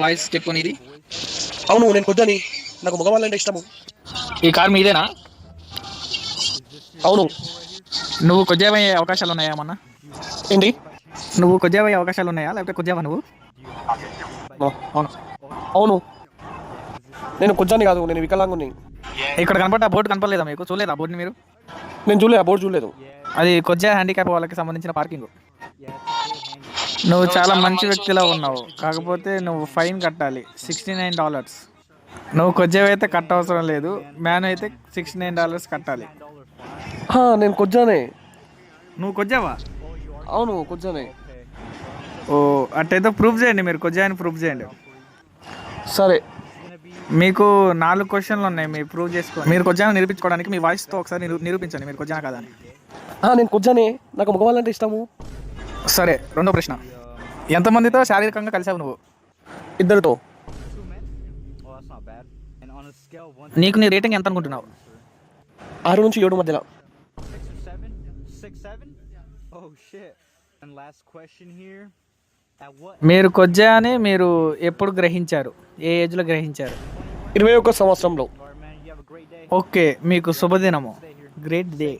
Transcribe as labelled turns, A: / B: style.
A: Voice చెప్పు నీది.
B: అవును నేను కొద్దని నాకు మగవాళ్ళంటే ఇష్టము.
A: ఈ కార్ మీదేనా?
B: అవును.
A: నువ్వు కొద్దిగా అవకాశాలు ఉన్నాయా ఏమన్నా?
B: ఏంటి?
A: నువ్వు కొద్దిగా అవకాశాలు ఉన్నాయా లేకపోతే కొద్దిగా నువ్వు?
B: నో.
A: అవును.
B: అవును నేను కొద్దాన్ని కాదు, నేను వికలాంగుని.
A: ఇక్కడ కనపడ్డ బోర్డు కనపడలేదా మీకు? చూడలేదా ఆ బోర్డుని మీరు?
B: నేను చూడలేదు, ఆ బోర్డు చూడలేదు.
A: అది కొద్దిగా హ్యాండిక్యాప్ వాళ్ళకి సంబంధించిన పార్కింగ్. నువ్వు చాలా మంచి వ్యక్తిలా ఉన్నావు, కాకపోతే నువ్వు ఫైన్ కట్టాలి $69. నువ్వు కొద్దిగా అయితే కట్ట అవసరం లేదు, మ్యాన్ అయితే $69 కట్టాలి.
B: నేను కొద్దానే.
A: నువ్వు కొద్దివా?
B: అవును కొద్దానే.
A: ఓ అట్టయితే ప్రూఫ్ చేయండి, మీరు కొద్దిగా ప్రూఫ్ చేయండి.
B: సరే.
A: మీకు 4 క్వశ్చన్లు ఉన్నాయి, మీరు ప్రూవ్ చేసుకోండి. మీరు కొద్దిగా నిరూపించుకోవడానికి మీ వాయిస్తో ఒకసారి నిరూపించండి మీరు కొద్దిగా కాదని.
B: నేను కొద్దానే, నాకు మగవాళ్ళంటే ఇష్టము.
A: సరే, రెండో ప్రశ్న. ఎంతమందితో శారీరకంగా కలిసావు నువ్వు?
B: ఇద్దరితో.
A: నీకు నీ రేటింగ్ ఎంత అనుకుంటున్నావు?
B: 6 నుంచి 7 మధ్యలో.
A: మీరు కొద్దిగానే మీరు ఎప్పుడు గ్రహించారు? ఏ ఏజ్లో గ్రహించారు?
B: 21 సంవత్సరంలో.
A: ఓకే, మీకు శుభదినము. Great day.